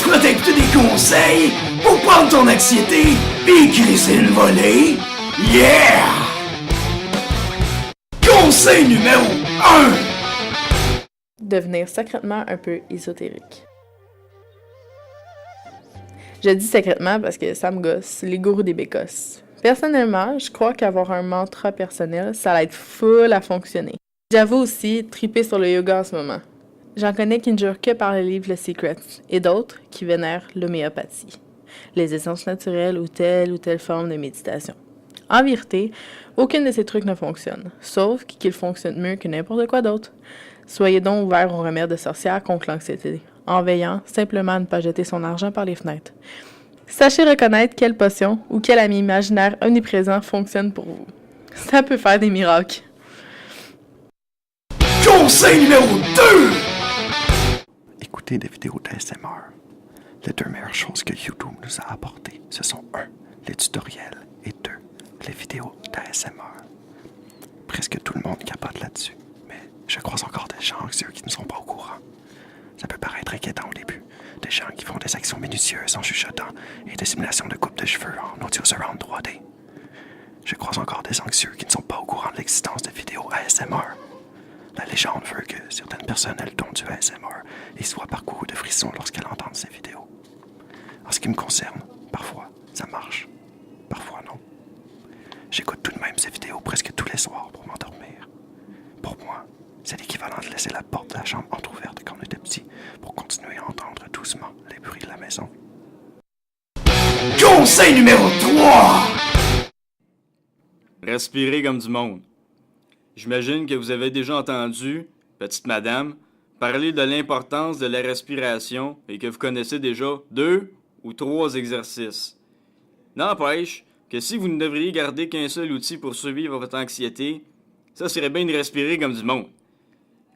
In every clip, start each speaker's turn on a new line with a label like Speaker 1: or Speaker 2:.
Speaker 1: prêt à écouter des conseils pour prendre ton anxiété pis criser une volée? Yeah! Conseil numéro 1!
Speaker 2: Devenir secrètement un peu ésotérique. Je dis secrètement parce que ça me gosse, les gourous des bécosses. Personnellement, je crois qu'avoir un mantra personnel, ça l'aide full à fonctionner. J'avoue aussi triper sur le yoga en ce moment. J'en connais qui ne jurent que par le livre Le Secret, et d'autres qui vénèrent l'homéopathie, les essences naturelles ou telle forme de méditation. En vérité, aucun de ces trucs ne fonctionne, sauf qu'ils fonctionnent mieux que n'importe quoi d'autre. Soyez donc ouverts aux remèdes de sorcières contre l'anxiété, en veillant simplement à ne pas jeter son argent par les fenêtres. Sachez reconnaître quelle potion ou quel ami imaginaire omniprésent fonctionne pour vous. Ça peut faire des miracles.
Speaker 1: Conseil numéro 2!
Speaker 3: Écoutez des vidéos d'ASMR. Les deux meilleures choses que YouTube nous a apportées, ce sont 1. Les tutoriels et 2. Les vidéos d'ASMR. Presque tout le monde capote là-dessus, mais je croise encore des gens anxieux qui ne sont pas au courant. Ça peut paraître inquiétant au début. Des gens qui font des actions minutieuses en chuchotant et des simulations de coupe de cheveux en audio surround 3D. Je croise encore des anxieux qui ne sont pas au courant de l'existence de vidéos ASMR. La légende veut que certaines personnes aient le don du ASMR et soient parcourus de frissons lorsqu'elles entendent ces vidéos. En ce qui me concerne, parfois ça marche, parfois non. J'écoute tout de même ces vidéos presque tous les soirs pour m'endormir. Pour moi, c'est l'équivalent de laisser la porte de la chambre entrouverte quand on était petit pour continuer à entendre doucement les bruits de la maison.
Speaker 1: Conseil numéro 3!
Speaker 4: Respirez comme du monde. J'imagine que vous avez déjà entendu, petite madame, parler de l'importance de la respiration et que vous connaissez déjà 2 ou 3 exercices. N'empêche que si vous ne devriez garder qu'un seul outil pour survivre à votre anxiété, ça serait bien de respirer comme du monde.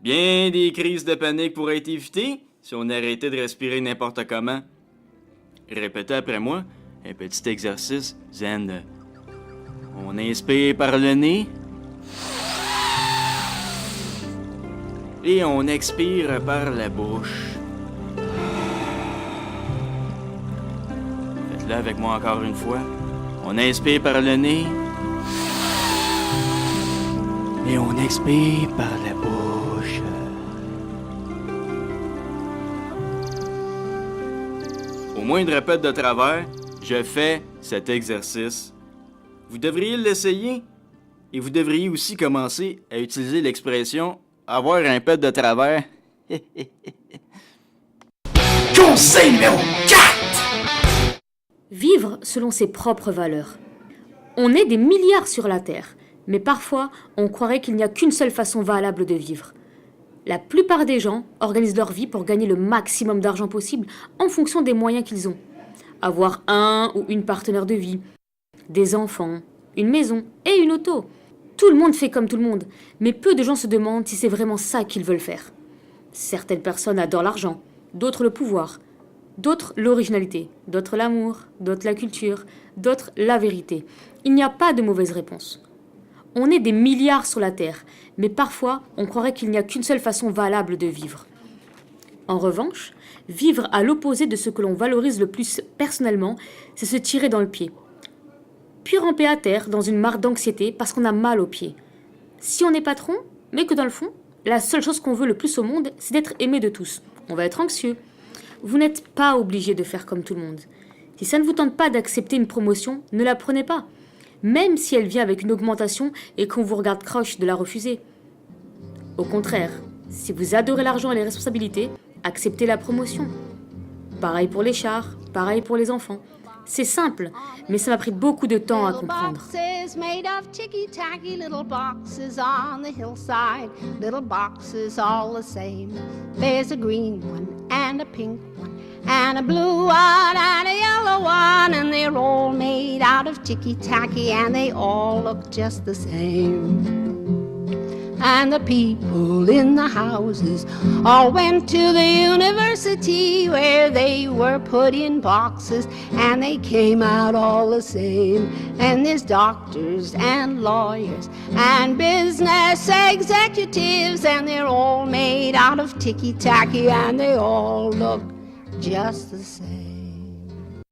Speaker 4: Bien des crises de panique pourraient être évitées si on arrêtait de respirer n'importe comment. Répétez après moi un petit exercice zen. On inspire par le nez et on expire par la bouche. Faites-le avec moi encore une fois. On inspire par le nez et on expire par la bouche. Au moindre répète de travers, je fais cet exercice. Vous devriez l'essayer et vous devriez aussi commencer à utiliser l'expression « avoir un pet de travers ».
Speaker 1: Conseil numéro 4!
Speaker 5: Vivre selon ses propres valeurs. On est des milliards sur la Terre, mais parfois on croirait qu'il n'y a qu'une seule façon valable de vivre. La plupart des gens organisent leur vie pour gagner le maximum d'argent possible en fonction des moyens qu'ils ont. Avoir un ou une partenaire de vie, des enfants, une maison et une auto. Tout le monde fait comme tout le monde, mais peu de gens se demandent si c'est vraiment ça qu'ils veulent faire. Certaines personnes adorent l'argent, d'autres le pouvoir, d'autres l'originalité, d'autres l'amour, d'autres la culture, d'autres la vérité. Il n'y a pas de mauvaise réponse. On est des milliards sur la Terre, mais parfois on croirait qu'il n'y a qu'une seule façon valable de vivre. En revanche, vivre à l'opposé de ce que l'on valorise le plus personnellement, c'est se tirer dans le pied. Puis ramper à terre dans une mare d'anxiété parce qu'on a mal aux pieds. Si on est patron, mais que dans le fond, la seule chose qu'on veut le plus au monde, c'est d'être aimé de tous. On va être anxieux. Vous n'êtes pas obligé de faire comme tout le monde. Si ça ne vous tente pas d'accepter une promotion, ne la prenez pas. Même si elle vient avec une augmentation et qu'on vous regarde croche de la refuser. Au contraire, si vous adorez l'argent et les responsabilités, acceptez la promotion. Pareil pour les chars, pareil pour les enfants. C'est simple, mais ça m'a pris beaucoup de temps à comprendre.
Speaker 6: Boxes made of ticky-tacky little boxes on the hillside. Little boxes all the same. There's a green one and a pink one and a blue one and a yellow one, and they're all made out of ticky-tacky and they all look just the same. And the people in the houses all went to the university where they were put in boxes and they came out all the same. And there's doctors and lawyers and business executives, and they're all made out of ticky-tacky and they all look just the same.